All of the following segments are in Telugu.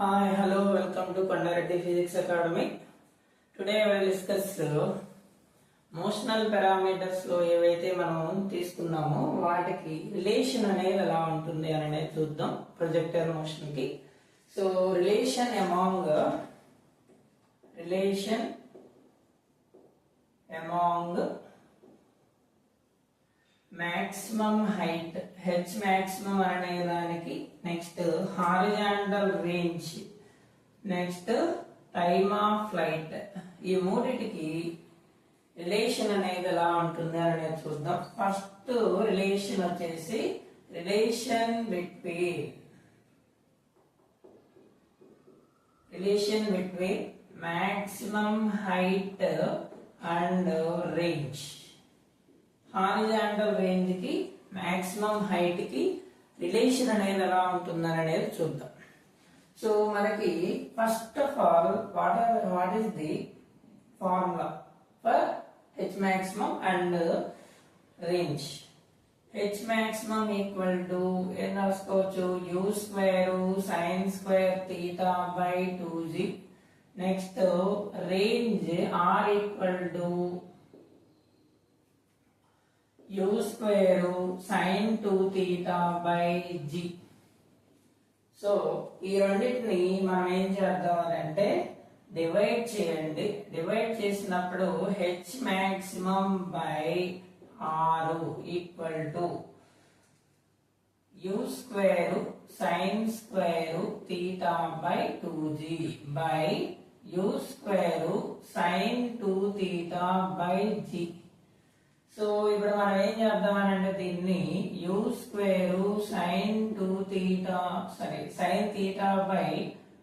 Hi, hello, welcome to Kondareddy Physics Academy. Today I will discuss మోషనల్ parameters లో ఏవైతే మనం తీసుకున్నామో వాటికి రిలేషన్ అనేది ఎలా ఉంటుంది అని అనేది చూద్దాం ప్రొజెక్టర్ మోషన్ కి. So relation among maximum height h maximum అనే దానికి next horizontal range next time of flight ఈ మూడిటికి రిలేషన్ అనేది ఎలా ఉంటుంది అనేది చూద్దాం. ఫస్ట్ రిలేషన్ వచ్చేసి relation between maximum height and range. Horizontal range కి మాక్సిమం హైట్ కి రిలేషన్ అనేది ఎలా ఉంటుందని అనేది చూద్దాం. సో మనకి first of all what is the formula for H maximum and range. H maximum equal to ఏం రాసుకోవచ్చు, u square sine square theta by 2g. Next range R equal to u square sin 2 theta by g. So ఈ రెండింటిని మనం ఏం చేద్దాం అంటే డివైడ్ చేయండి. డివైడ్ చేసినప్పుడు h maximum by r equal to u square sin square theta by 2g by u square sin 2 theta by g. So ఇప్పుడు మనం ఏం చేద్దాం అంటే దీన్ని u square sin 2 theta sin theta by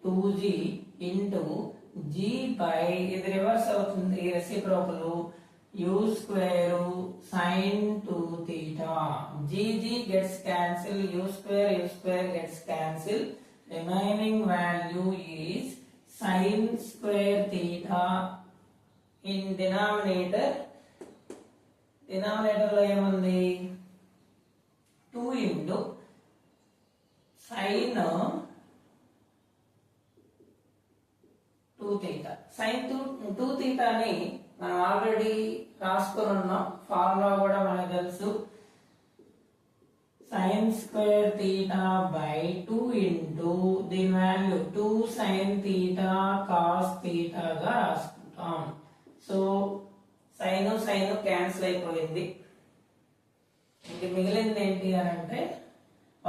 2g into g by ఇది రివర్స్ అవుతుంది reciprocal u square sin 2 theta g gets cancel u square gets cancel. Remaining value is sin square theta in denominator లో ఏముంది 2 into sin 2 theta. sin 2 theta ని మనం ఆల్రెడీ రాసుకొని ఉన్నాం, ఫార్ములా కూడా మనకు తెలుసు. sin square theta by 2 into దీని value 2 sin theta cos theta గా రాసుకుంటాం. సో సైన్ క్యాన్సిల్ అయిపోయింది. ఇంక మిగిలింది ఏంటి అని అంటే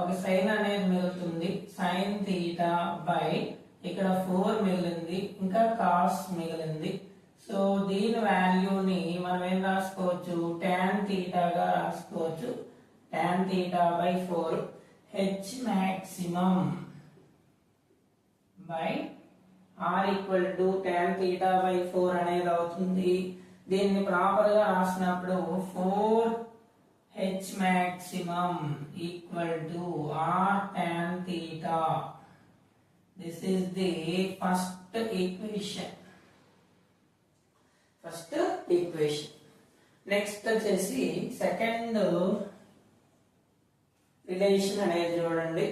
ఒక సైన్ అనేది మిగులుతుంది, సైన్ థీటా బై ఇక్కడ 4 మిగిలింది, ఇంకా కాస్ మిగిలింది. సో దీని వాల్యూని మనం ఏం రాసుకోవచ్చు, tan థీటాగా రాసుకోవచ్చు. tan theta by 4 H maximum by R equal to tan theta by 4 అనేది అవుతుంది. దీన్ని ప్రాపర్ గా రాసినప్పుడు 4h maximum equal to r tan theta. This is the first equation. Next వచ్చేసి సెకండ్ రిలేషన్ అనేది చూడండి.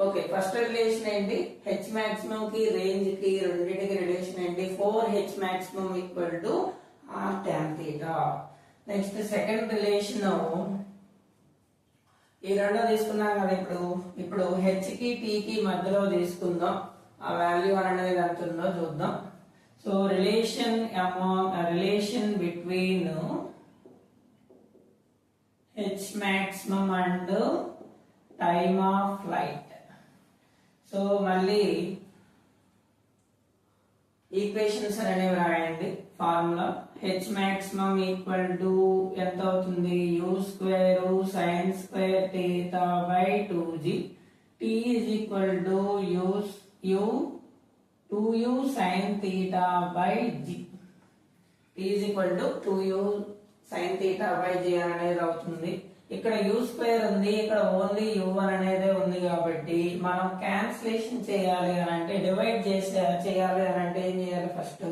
ఓకే, ఫస్ట్ రిలేషన్ ఏంటి, h maximum కి రేంజ్ కి రెండింటికి రిలేషన్ ఏంటి, 4h maximum equal to r tan theta. Next second relation ఈ రెండో తీసుకున్నాం కదా. ఇప్పుడు h కి t కి మధ్యలో తీసుకుందాం, ఆ వాల్యూ అనేది ఎంత ఉందో చూద్దాం. So relation between h maximum and time of flight. So మళ్ళీ ఈక్వేషన్స్ అనేవి రాయండి. Formula h maximum equal to ఎంత అవుతుంది, u square sin square theta by 2g. t is equal to u 2u sin theta by g. t is equal to 2u sin theta by g అనేది అవుతుంది. ఇక్కడ u స్క్వేర్ ఉంది, ఇక్కడ ఓన్లీ u అనేది ఉంది కాబట్టి మనం క్యాన్సిలేషన్ చేయాలి అని అంటే డివైడ్ చేయాలి అని అంటే ఏం చేయాలి, ఫస్ట్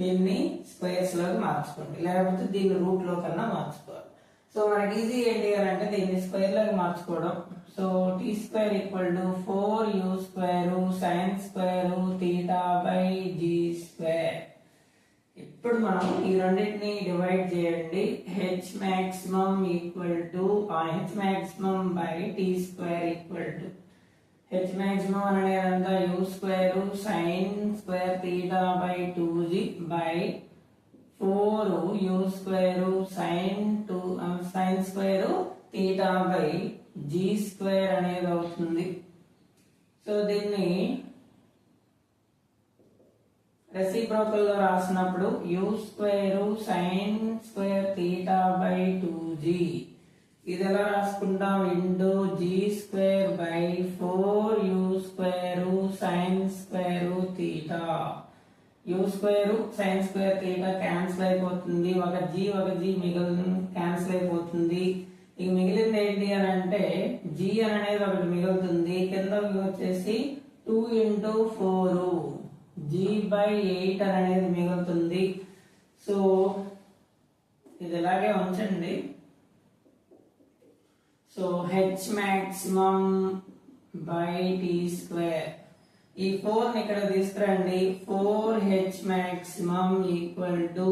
దీన్ని స్క్వేర్స్ లోకి మార్చుకోండి, లేకపోతే దీన్ని రూట్ లో కన్నా మార్చుకోవాలి. సో మనకి ఈజీ ఏంటి అని అంటే దీన్ని స్క్వేర్ లోకి మార్చుకోవడం. So t square equal to 4u square sin sine square theta by g square. ఇప్పుడు మనం ఈ రెండింటిని డివైడ్ చేయండి. H maximum equal to H maximum by tea square equal to H maximum అనేదంతా u square sine square theta by 2g by 4 u square sine square theta by g square అనేది అవుతుంది. సో దీన్ని రెసిప్రోకల్ లో రాసినప్పుడు u square sine square theta by 2g ఇది ఎలా రాసుకుంటాం into g square by 4 u square sine square theta. You square sine square theta cancel అయిపోతుంది, ఒక జీ క్యాన్సిల్ అయిపోతుంది. ఇక మిగిలింది ఏంటి అని అంటే జీ అనేది ఒకటి మిగులుతుంది. కింద వచ్చేసి 2 into 4 జీ బై 8 అనేది మిగులుతుంది. సో ఇది ఇలాగే ఉంచండి. So H maximum by tea square, ఈ 4 ని ఇక్కడ తీసుకురండి. 4h maximum equal to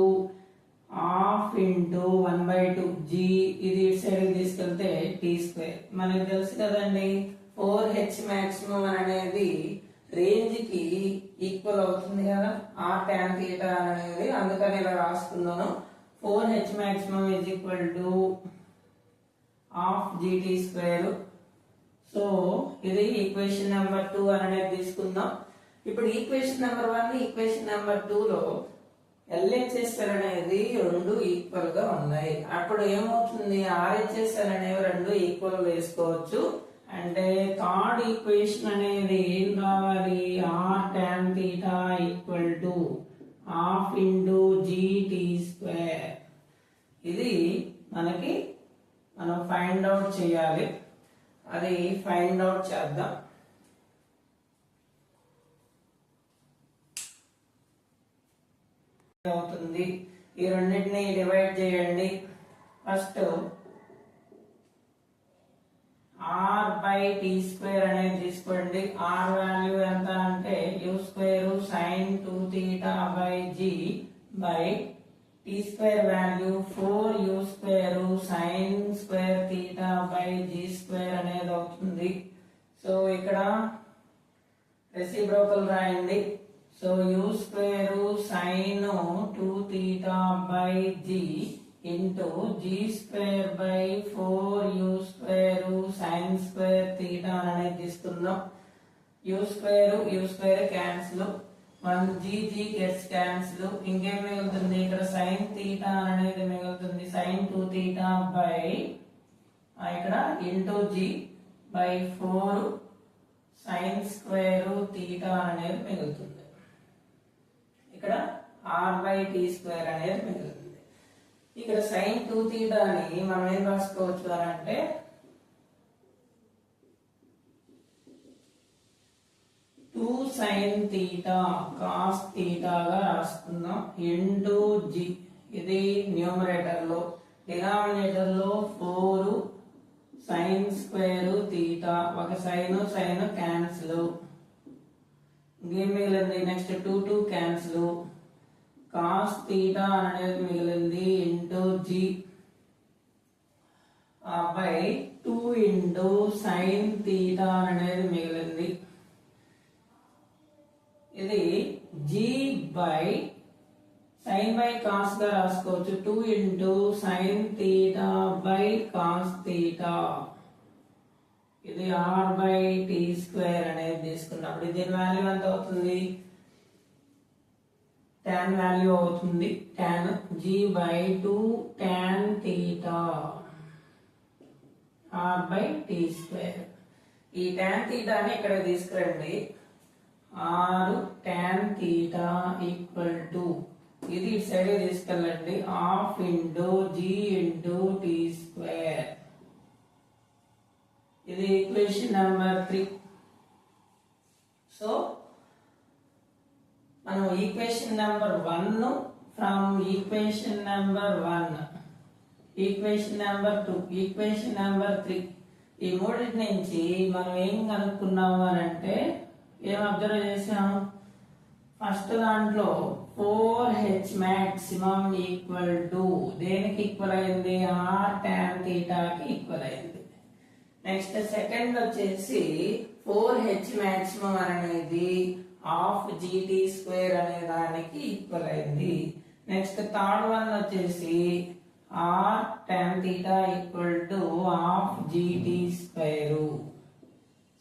half into 1/2 g, ఇది ఇటు సైడ్ తీసుకెళ్తే టీ స్క్వేర్. మనకి తెలుసు కదండి 4h మాక్సిమం అనేది రేంజ్ కి ఈక్వల్ అవుతుంది కదా ఆర్ tan θ అనేది, అందుకని ఇలా రాసుకున్నాను. 4h maximum is equal to half gt square. So ఇది ఈక్వేషన్ నెంబర్ 2 అనేది తీసుకుందాం. ఇప్పుడు ఈక్వేషన్ నెంబర్ 1 ఈక్వేషన్ నెంబర్ 2 లో LHS అనేది రెండు ఈక్వల్ గా ఉన్నాయి. అప్పుడు ఏమవుతుంది RHS అనేవి రెండు ఈక్వల్ వేసుకోవచ్చు. అంటే థర్డ్ ఈక్వేషన్ అనేది ఏం రావాలి r tan θ equal to half into gt square. ఇది మనం ఫైండ్ అవుట్ చేయాలి. అది ఫైండ్ అవుట్ చేద్దాం. అవుతుంది ఈ రెండింటిని డివైడ్ చేయండి. First r by tea square అనేది తీసుకోండి. r వాల్యూ ఎంత అంటే u square sine 2θ by g by tea square value 4 u square sine square theta by g square అనేది అవుతుంది. సో ఇక్కడ రెసిప్రోకల్ రాయండి. So u square sine 2θ by g into g square by 4 u square sine square theta అనేది తీసుకుందాం. U square cancel, 1 g gets cancel. ఇంకేం మిగులుతుంది ఇక్కడ సైన్ తీటా అనేది మిగులుతుంది. సైన్ 2θ బై ఇక్కడ into g by 4 sine square theta అనేది మిగులుతుంది. ఇక్కడ r బై టీ స్క్వేర్ అనేది మిగులుతుంది. ఇక్కడ సైన్ 2θ అని మనం ఏం రాసుకోవచ్చు అంటే సైన్ తీటా కాస్ తీటాగా రాసుకుందాం ఇంటూ జీ. ఇది న్యూమరేటర్ లో, డినామినేటర్ లో 4 సైన్ స్క్వేర్ తీటా, ఒక సైన్ క్యాన్సిల్. ఇంకేం మిగిలింది నెక్స్ట్ 2 క్యాన్సిల్, కాస్ తీటా అనేది మిగిలింది into g by 2 into sine theta అనేది మిగిలింది. ఇది g by sine by cos గా రాసుకోవచ్చు. 2 into sine theta by cos theta. ఇది r బై టీ స్క్వేర్ అనేది తీసుకున్నప్పుడు దీని వాల్యూ ఎంత అవుతుంది tan వాల్యూ అవుతుంది. tan g by 2 tan theta r by tea square. ఈ tan తీటాని ఇక్కడ తీసుకురండి. r tan theta equal to ఇది ఇటు సైడ్ తీసుకెళ్ళండి. Half into g into t square. ఇది ఈక్వేషన్ నెంబర్ 3. సో మనం equation number 1 from equation number 1, equation number 2, equation number 3 ఈ మూడింటి నుంచి మనం ఏం కనుక్కున్నాము అని అంటే ఏం అబ్జర్వ్ చేసాం? ఫస్ట్ దాంట్లో 4h maximum ఈక్వల్ టు దేనికి ఈక్వల్ అయింది? r tan theta కి ఈక్వల్ అయింది. నెక్స్ట్ సెకండ్ వచ్చేసి 4h maximum అనేది హాఫ్ gt స్క్వేర్ అనే దానికి ఈక్వల్ అయింది. నెక్స్ట్ థర్డ్ వన్ వచ్చేసి r tan theta equal to half gt square.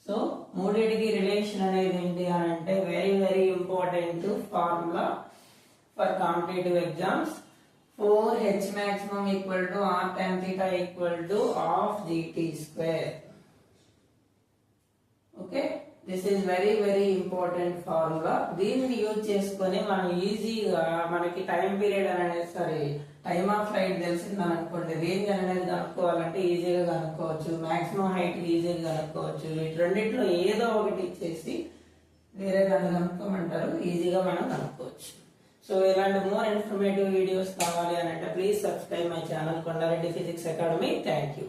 So మూడింటికి రిలేషన్ అనేది ఏంటి అని అంటే very very important formula for competitive exams. 4h maximum equal to r tan theta equal to half gt square. Okay, this is very very important formula. దీన్ని యూజ్ చేసుకొని మనం ఈజీగా మనకి టైం పీరియడ్ అనేది టైమ్ ఆఫ్ ఫ్లైట్ తెలిసిందని అనుకోండి, రేంజ్ అనేది కనుక్కోవాలంటే ఈజీగా కనుక్కోవచ్చు, మాక్సిమం హైట్ ఈజీగా కనుక్కోవచ్చు. వీటి రెండింటిలో ఏదో ఒకటి ఇచ్చేసి వేరే దాన్ని కనుక్కోమంటారు, ఈజీగా మనం కనుక్కోవచ్చు. సో ఇలాంటి మోర్ ఇన్ఫర్మేటివ్ వీడియోస్ కావాలి అని అంటే please subscribe my channel Kondareddy physics academy. Thank you.